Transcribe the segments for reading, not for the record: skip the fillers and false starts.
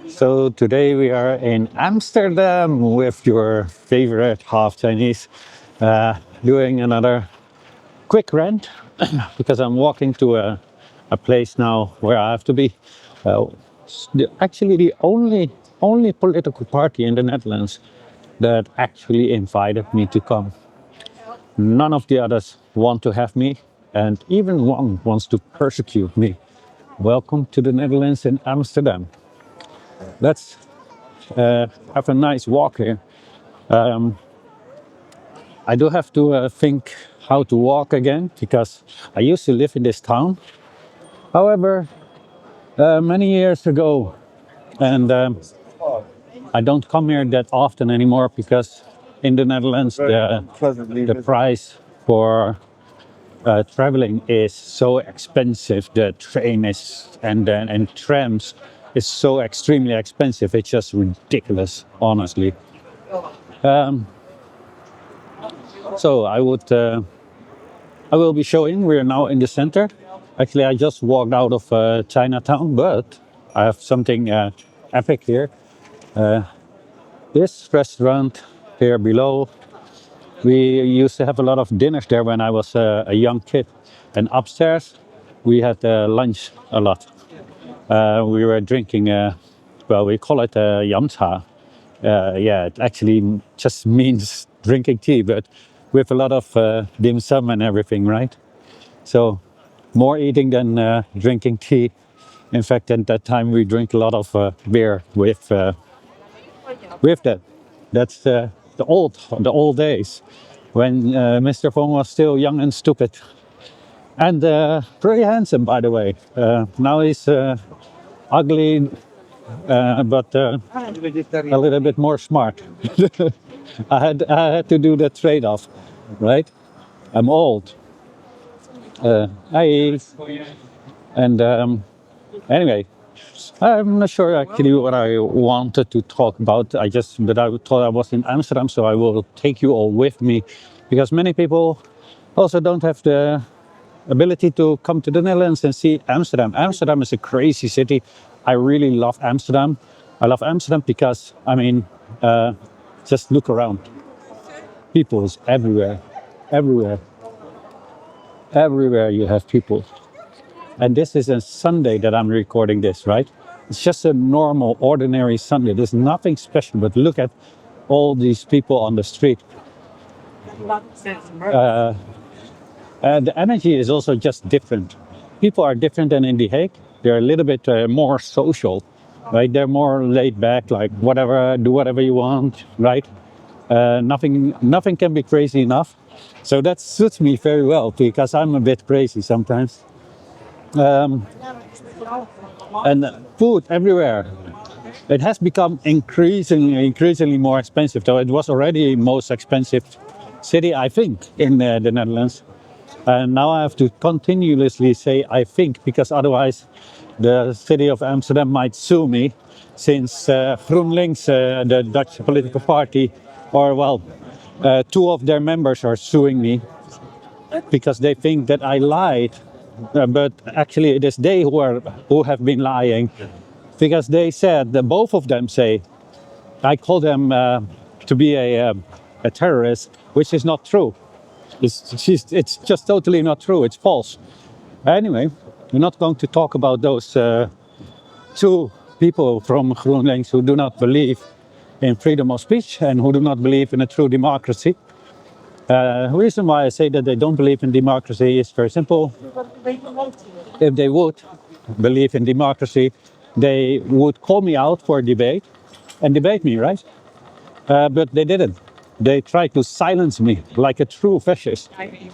So today we are in Amsterdam with your favorite half Chinese, doing another quick rant because I'm walking to a place now where I have to be. Uh, Actually, the only political party in the Netherlands that actually invited me to come. None of the others want to have me, and even one wants to persecute me. Welcome to the Netherlands in Amsterdam. Let's have a nice walk here. I do have to think how to walk again because I used to live in this town. However, many years ago, and I don't come here that often anymore because in the Netherlands the price for traveling is so expensive. The train is and trams is so extremely expensive. It's just ridiculous, honestly. Um, so I will be showing. We're now in the center. Actually, I just walked out of Chinatown, but I have something epic here. This restaurant here below. We used to have a lot of dinners there when I was a young kid, and upstairs we had lunch a lot. We were drinking, well, we call it yamcha. Yeah, it actually just means drinking tea, but with a lot of dim sum and everything, right? So more eating than drinking tea. In fact, at that time we drink a lot of beer with that. That's the old days when Mr. Fong was still young and stupid and pretty handsome, by the way. Now he's ugly, but a little bit more smart. I had to do the trade-off, right? I'm old. I and anyway, I'm not sure actually what I wanted to talk about. But I thought I was in Amsterdam, so I will take you all with me, because many people also don't have the ability to come to the Netherlands and see Amsterdam. Amsterdam is a crazy city. I really love Amsterdam. I love Amsterdam because, I mean, just look around. People is everywhere, everywhere, everywhere. You have people. And this is a Sunday that I'm recording this, right? It's just a normal, ordinary Sunday. There's nothing special, but look at all these people on the street. The energy is also just different. People are different than in The Hague. They're a little bit more social, right? They're more laid back, like whatever, do whatever you want, right? Nothing can be crazy enough. So that suits me very well because I'm a bit crazy sometimes. Um, and food everywhere. It has become increasingly more expensive. Though it was already most expensive city, I think, in the Netherlands. And now I have to continuously say I think, because otherwise the city of Amsterdam might sue me, since Groenlinks, the Dutch political party, or well, two of their members are suing me because they think that I lied. But actually, it is they who have been lying, because they said that both of them say I call them to be a terrorist, which is not true. It's just totally not true. It's false. Anyway, we're not going to talk about those two people from Groenlinks who do not believe in freedom of speech and who do not believe in a true democracy. The reason why I say that they don't believe in democracy is very simple. If they would believe in democracy, they would call me out for a debate and debate me, right? But they didn't. They tried to silence me like a true fascist,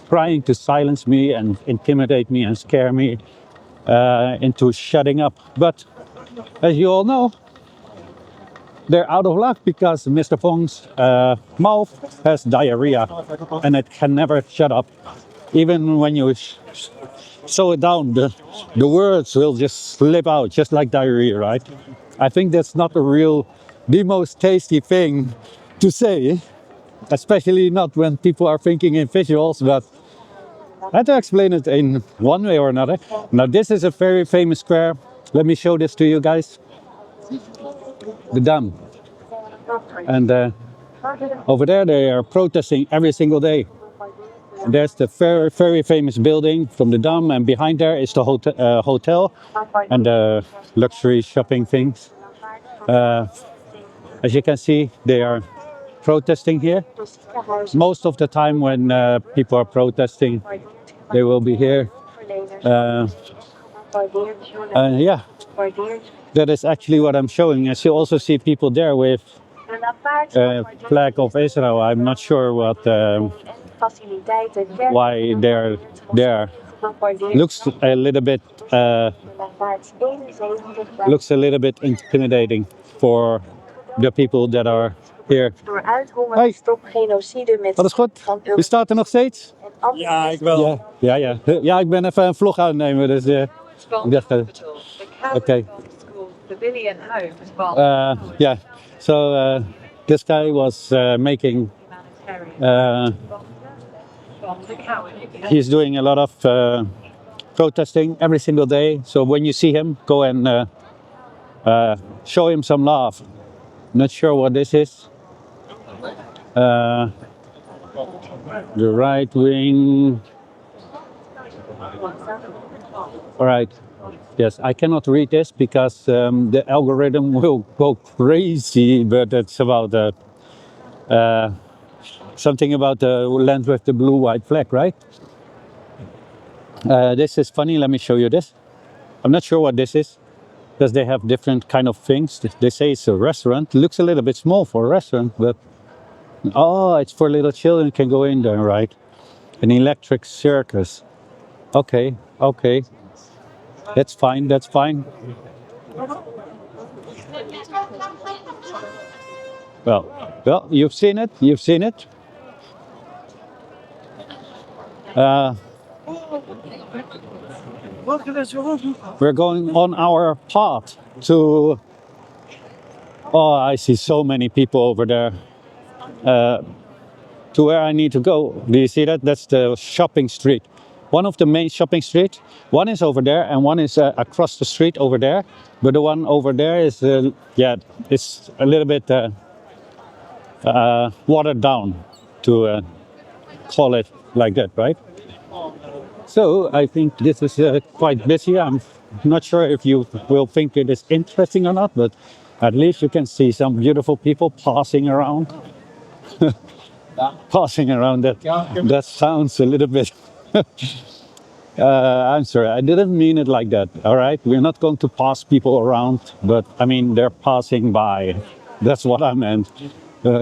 trying to silence me and intimidate me and scare me into shutting up. But as you all know, they're out of luck because Mr. Fong's mouth has diarrhea and it can never shut up. Even when you slow it down, the words will just slip out, just like diarrhea, right? I think that's not the most tasty thing to say, especially not when people are thinking in visuals, but I had to explain it in one way or another. Now, this is a very famous square. Let me show this to you guys. the Dam. And over there they are protesting every single day. There's the very, very famous building from the Dam, and behind there is the hotel and the luxury shopping things. As you can see, they are protesting here. Most of the time when people are protesting, they will be here. Yeah, that is actually what I'm showing. As you also see people there with flag of Israel. I'm not sure what why they're there. Looks a little bit intimidating for the people that are here. Hoi, alles goed? U staat er nog steeds? Ja, ik wel. Ja, ik ben even een vlog aan het nemen, dus ik dacht, oké. Yeah, so this guy was making, he's doing a lot of protesting every single day. So when you see him, go and show him some love. Not sure what this is. The right wing. All right. Yes, I cannot read this because the algorithm will go crazy. But it's about something about the land with the blue-white flag, right? This is funny. Let me show you this. I'm not sure what this is because they have different kind of things. They say it's a restaurant. It looks a little bit small for a restaurant, but oh, it's for little children. Can go in there, right? An electric circus. Okay, okay. That's fine. That's fine. Well, you've seen it. You've seen it. We're going on our path to. Oh, I see so many people over there. To where I need to go. Do you see that? That's the shopping street. One of the main shopping streets. One is over there, and one is across the street over there. But the one over there is, yeah, it's a little bit watered down, to call it like that, right? So I think this is quite busy. I'm not sure if you will think it is interesting or not, but at least you can see some beautiful people passing around. Passing around, that sounds a little bit. I'm sorry, I didn't mean it like that. All right, we're not going to pass people around, but I mean they're passing by. That's what I meant.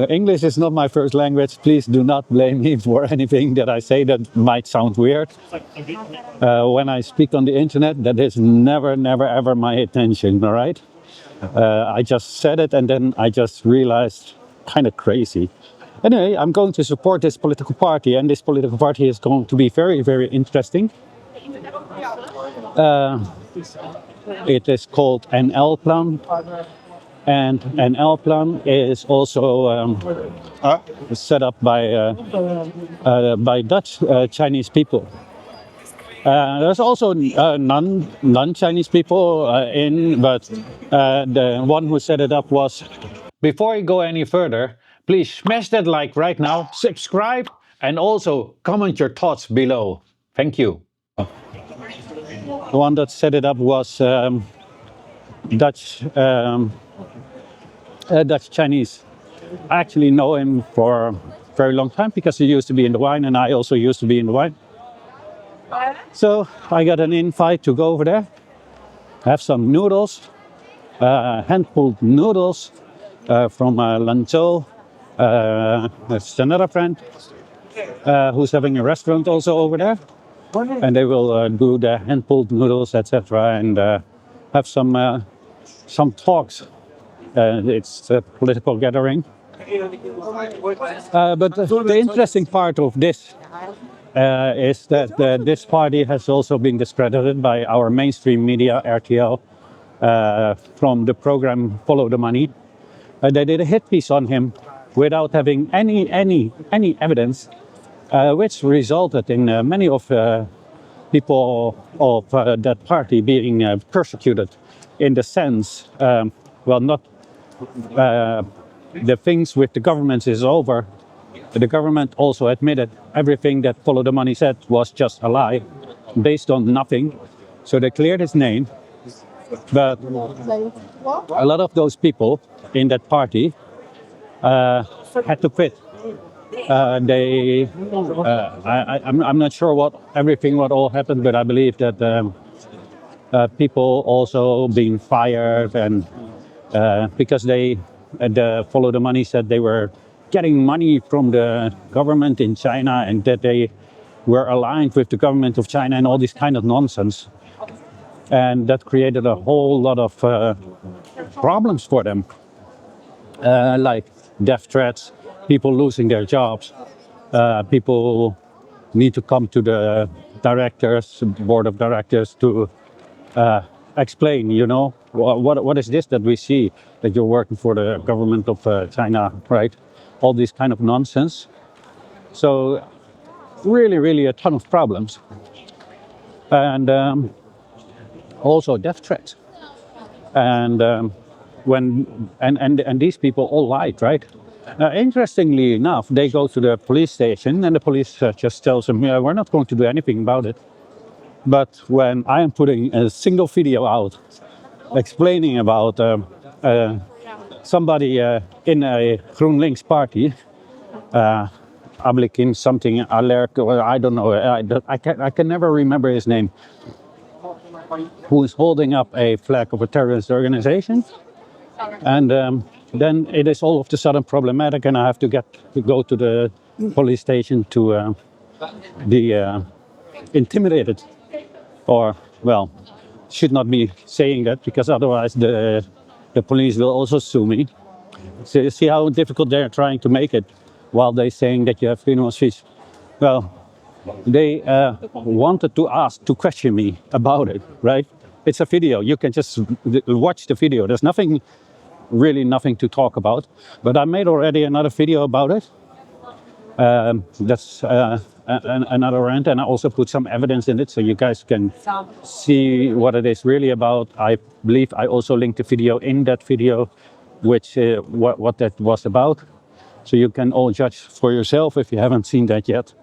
English is not my first language. Please do not blame me for anything that I say that might sound weird. When I speak on the internet, that is never, ever my intention. All right, I just said it and then I just realized, kind of crazy. Anyway, I'm going to support this political party, and this political party is going to be very, very interesting. It is called NL Plan, and NL Plan is also set up by Dutch Chinese people. There's also non-Chinese people in, but the one who set it up was. Before you go any further, please smash that like right now, subscribe, and also comment your thoughts below. Thank you. The one that set it up was Dutch Chinese. I actually know him for a very long time because he used to be in the wine, and I also used to be in the wine. So I got an invite to go over there, have some noodles, hand-pulled noodles from Lanzhou. That's another friend who's having a restaurant also over there, and they will do the hand-pulled noodles, etc., and have some talks. It's a political gathering. But the interesting part of this is that this party has also been discredited by our mainstream media, RTL, from the program Follow the Money. They did a hit piece on him without having any evidence, which resulted in many of people of that party being persecuted, in the sense well, not the things with the governments is over. The government also admitted everything that Follow the Money said was just a lie, based on nothing. So they cleared his name. But a lot of those people in that party had to quit. I'm not sure what all happened, but I believe that people also being fired, and because the Follow the Money said they were getting money from the government in China, and that they were aligned with the government of China and all this kind of nonsense. And that created a whole lot of problems for them, like death threats, people losing their jobs, people need to come to the board of directors to explain, what is this that we see, that you're working for the government of China, right? All this kind of nonsense. So really, really a ton of problems. And also death threats. And and these people all lied, right? Interestingly enough, they go to the police station and the police just tells them, yeah, we're not going to do anything about it. But when I am putting a single video out explaining about somebody in a Groenlinks party, in something, I don't know, I can never remember his name, who is holding up a flag of a terrorist organization. And then it is all of a sudden problematic, and I have to go to the police station to be intimidated, or well, should not be saying that, because otherwise the police will also sue me. So you see how difficult they're trying to make it, while they're saying that you have freedom of speech. Well, they wanted to question me about it, right? It's a video. You can just watch the video. There's nothing to talk about. But I made already another video about it. That's another rant, and I also put some evidence in it so you guys can see what it is really about. I believe I also linked the video in that video, which what that was about. So you can all judge for yourself if you haven't seen that yet.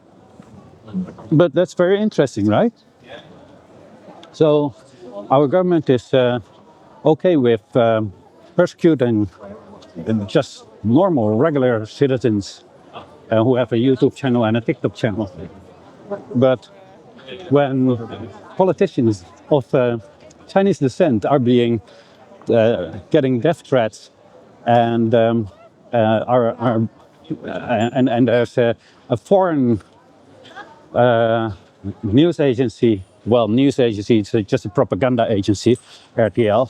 But that's very interesting, right? So our government is okay with persecuting just normal, regular citizens who have a YouTube channel and a TikTok channel. But when politicians of Chinese descent are getting death threats, and and there's a foreign news agency, it's just a propaganda agency, RTL,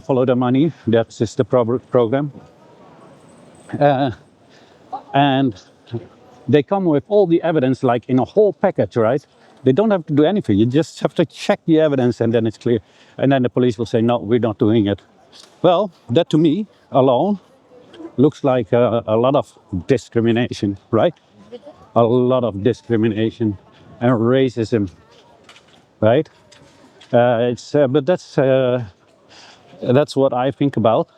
Follow the Money, that's just the program. And they come with all the evidence, like in a whole package, right? They don't have to do anything. You just have to check the evidence, and then it's clear. And then the police will say, no, we're not doing it. Well, that to me alone looks like a lot of discrimination, right? A lot of discrimination and racism, right? But that's what I think about.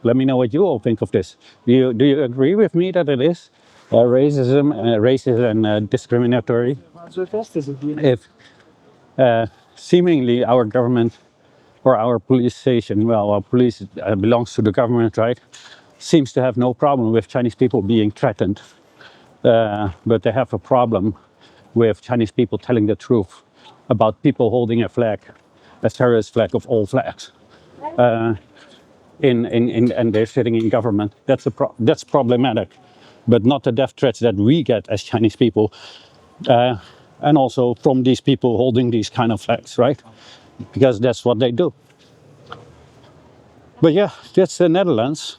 Let me know what you all think of this. Do you agree with me that it is racist and discriminatory? If seemingly our government or our police station, well, our police belongs to the government, right? Seems to have no problem with Chinese people being threatened, but they have a problem with Chinese people telling the truth about people holding a flag, a terrorist flag of all flags. And they're sitting in government. That's problematic, but not the death threats that we get as Chinese people, and also from these people holding these kind of flags, right? Because that's what they do. But yeah, that's the Netherlands,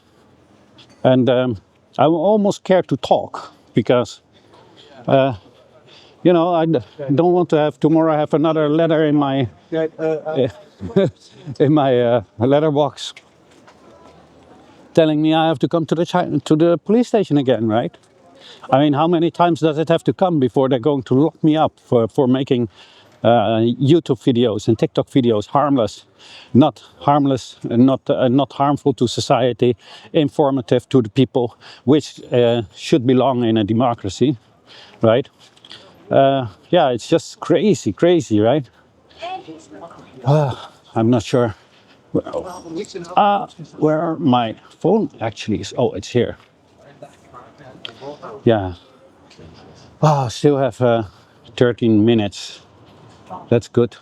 and I'm almost scared to talk because, I don't want to have tomorrow. I have another letter in my in my letterbox, telling me I have to come to the police station again, right? I mean, how many times does it have to come before they're going to lock me up for making YouTube videos and TikTok videos harmless, not harmful to society, informative to the people, which should belong in a democracy, right? Yeah, it's just crazy, right? I'm not sure where my phone actually is. Oh, it's here. Yeah. Still have 13 minutes. That's good.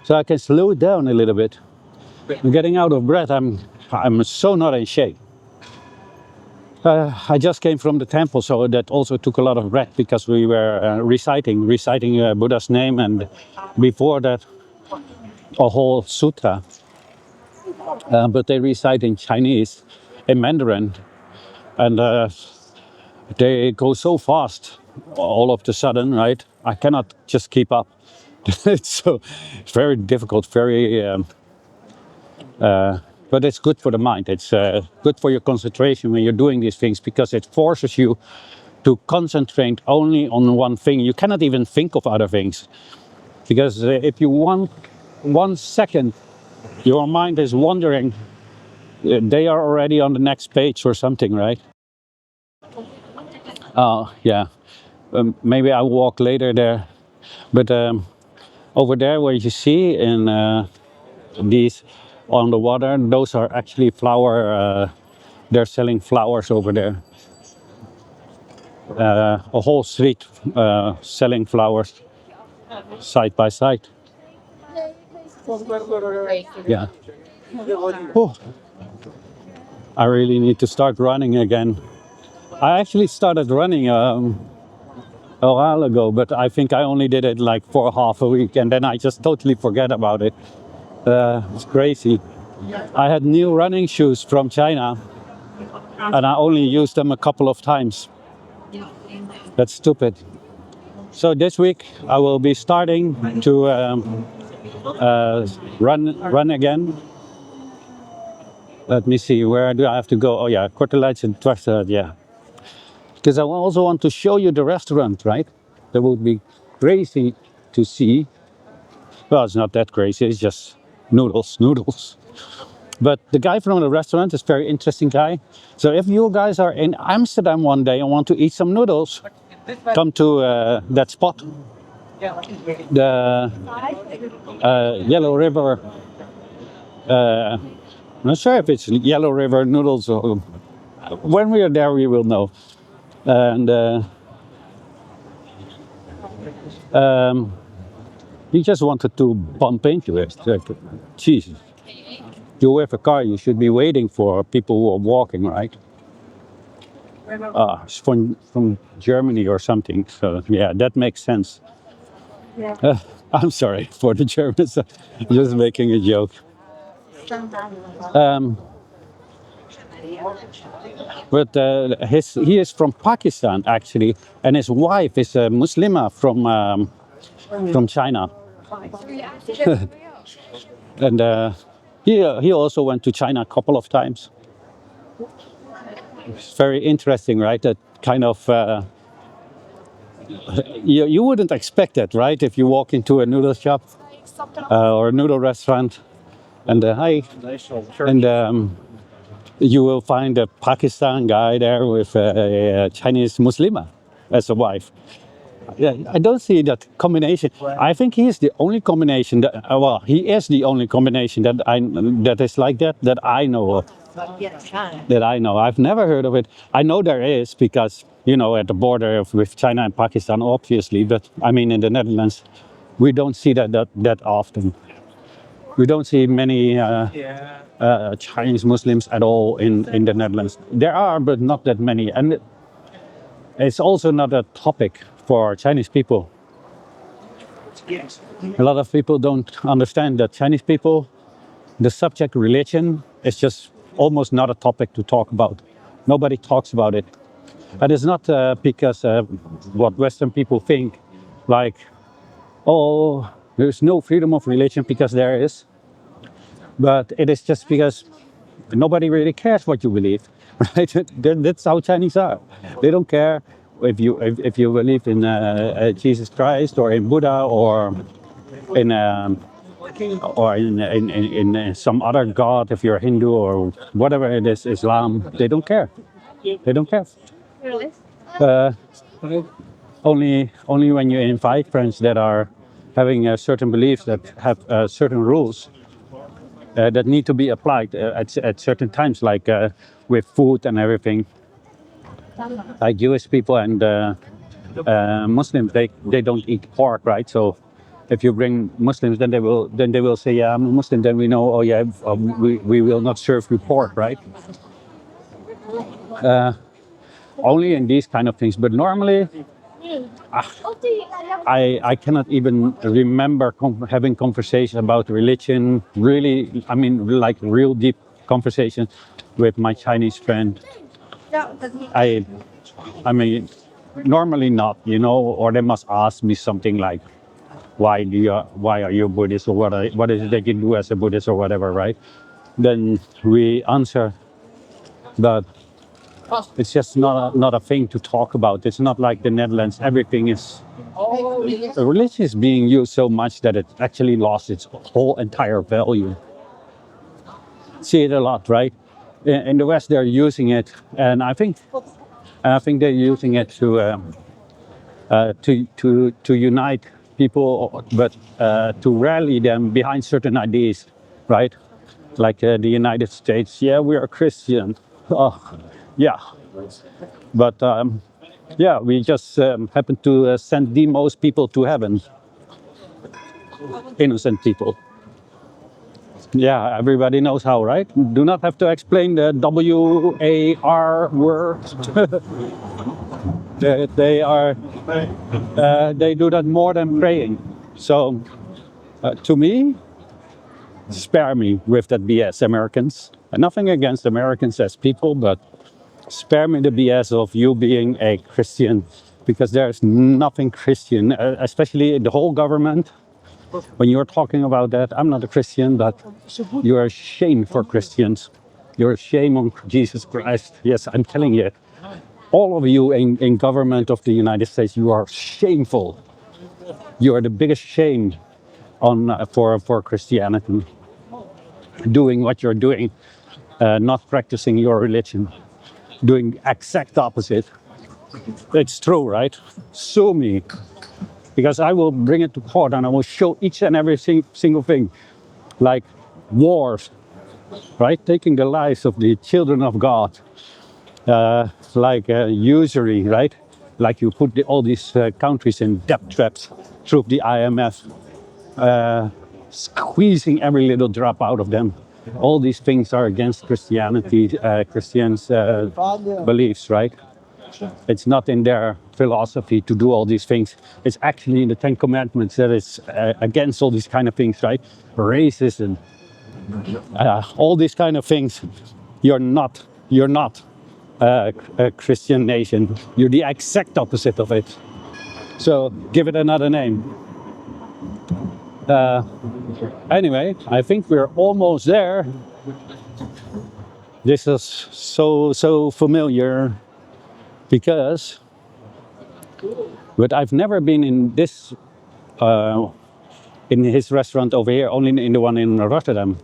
So I can slow it down a little bit. I'm getting out of breath. I'm so not in shape. I just came from the temple, so that also took a lot of breath because we were reciting Buddha's name, and before that, a whole sutra. But they recite in Chinese, in Mandarin, and they go so fast all of a sudden, right? I cannot just keep up. It's very difficult, but it's good for the mind. It's good for your concentration when you're doing these things because it forces you to concentrate only on one thing. You cannot even think of other things because if you want 1 second, your mind is wandering. They are already on the next page or something, right? Oh, yeah. Maybe I'll walk later there. But over there where you see in these on the water, those are actually they're selling flowers over there. A whole street selling flowers side by side. Yeah. Oh, I really need to start running again. I actually started running a while ago, but I think I only did it like for half a week and then I just totally forget about it. It's crazy. I had new running shoes from China and I only used them a couple of times. That's stupid. So this week I will be starting to run again. Let me see, where do I have to go? Oh yeah, Korteleids and Dwarsstraat, yeah. Because I also want to show you the restaurant, right? That would be crazy to see. Well, it's not that crazy, it's just noodles. But the guy from the restaurant is a very interesting guy. So if you guys are in Amsterdam one day and want to eat some noodles, come to that spot. The Yellow River, I'm not sure if it's Yellow River Noodles or when we are there we will know. And he just wanted to bump into it. Like, Jesus. You have a car, you should be waiting for people who are walking, right? It's from Germany or something. So yeah, that makes sense. I'm sorry for the Germans. Just making a joke. But he is from Pakistan actually, and his wife is a Muslima from China. And he also went to China a couple of times. It's very interesting, right? That kind of you wouldn't expect that, right? If you walk into a noodle shop or a noodle restaurant, and you will find a Pakistan guy there with a Chinese Muslima as a wife. Yeah, I don't see that combination. I think he is the only combination he is the only combination that is like that I know of. That I know. I've never heard of it. I know there is because, at the border with China and Pakistan, obviously, but I mean in the Netherlands, we don't see that often. We don't see many Chinese Muslims at all in the Netherlands. There are, but not that many. And it's also not a topic for Chinese people. A lot of people don't understand that Chinese people, the subject religion is just almost not a topic to talk about. Nobody talks about it. And it's not because what Western people think, like, oh, there's no freedom of religion, because there is. But it is just because nobody really cares what you believe, right? That's how Chinese are. They don't care if you believe in Jesus Christ or in Buddha or in or in some other god, if you're Hindu or whatever it is, Islam, they don't care. They don't care. Uh, only when you invite friends that are having certain beliefs that have certain rules that need to be applied at certain times, like with food and everything. Like Jewish people and Muslims, they don't eat pork, right? So if you bring Muslims, then they will say, yeah, I'm a Muslim. Then we know, oh yeah, we will not serve you pork, right? Only in these kind of things. But normally, I cannot even remember having conversations about religion. Really, I mean, like real deep conversations with my Chinese friend. I I mean, normally not, you know, or they must ask me something like, why are you Buddhist, or what is it that you do as a Buddhist or whatever, right? Then we answer, but it's just not a thing to talk about. It's not like the Netherlands. Everything is religion is being used so much that it actually lost its whole entire value. See it a lot, right? In the West, they're using it, and I think they're using it to unite people, but to rally them behind certain ideas, right? Like the United States, yeah, we are Christian. Oh, yeah, but yeah, we just happen to send the most people to heaven, innocent people. Yeah, everybody knows how, right? Do not have to explain the WAR word. They do that more than praying. So to me, spare me with that BS, Americans. And nothing against Americans as people, but spare me the BS of you being a Christian, because there's nothing Christian, especially the whole government. When you're talking about that, I'm not a Christian, but you're a shame for Christians. You're a shame on Jesus Christ. Yes, I'm telling you. All of you in government of the United States, you are shameful. You are the biggest shame on for Christianity. Doing what you're doing, not practicing your religion, doing exact opposite. It's true, right? Sue me, because I will bring it to court and I will show each and every single thing, like wars, right? Taking the lives of the children of God, like usury, right? Like you put all these countries in debt traps through the IMF, squeezing every little drop out of them. All these things are against Christianity, Christians' beliefs, right? It's not in their philosophy to do all these things. It's actually in the Ten Commandments that it's against all these kind of things, right? Racism, all these kind of things. You're not a Christian nation. You're the exact opposite of it. So give it another name. Anyway, I think we're almost there. This is so familiar because, but I've never been in this in his restaurant over here, only in the one in Rotterdam.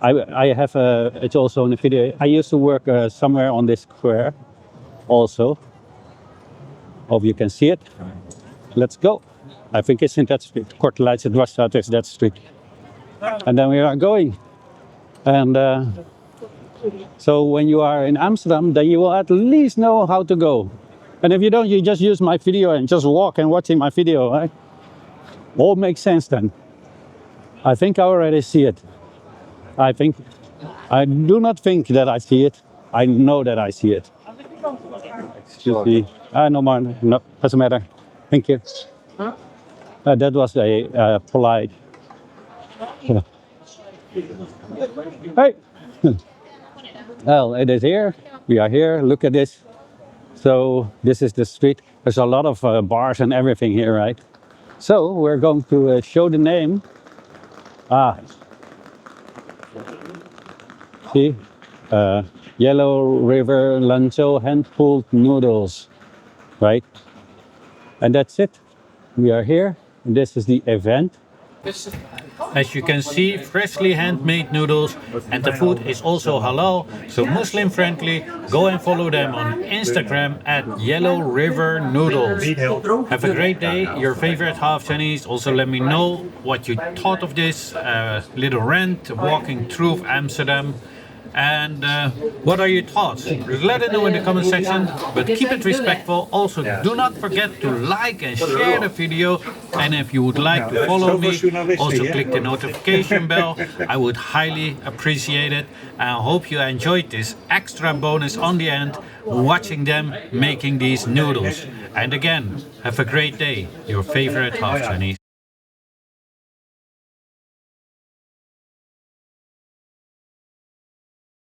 I have it's also in the video. I used to work somewhere on this square also. Hope you can see it. Let's go. I think it's in that street. Kortelijds het Dwarsstraat is that street. And then we are going. And so when you are in Amsterdam, then you will at least know how to go. And if you don't, you just use my video and just walk and watching my video, right? All makes sense then. I think I already see it. I do not think that I see it. I know that I see it. Excuse me. No more. No, doesn't matter. Thank you. That was a polite. Hey. Well, it is here. We are here. Look at this. So this is the street. There's a lot of bars and everything here, right? So we're going to show the name. See, Yellow River hand-pulled noodles, right? And that's it. We are here. And this is the event. As you can see, freshly handmade noodles, and the food is also halal, so Muslim friendly. Go and follow them on Instagram at Yellow River Noodles. Have a great day, your favorite half Chinese. Also let me know what you thought of this little rant walking through Amsterdam. And what are your thoughts? Let it know in the comment section, but keep it respectful. Also, do not forget to like and share the video. And if you would like to follow me, also click the notification bell. I would highly appreciate it. I hope you enjoyed this extra bonus on the end, watching them making these noodles. And again, have a great day, your favorite half Chinese.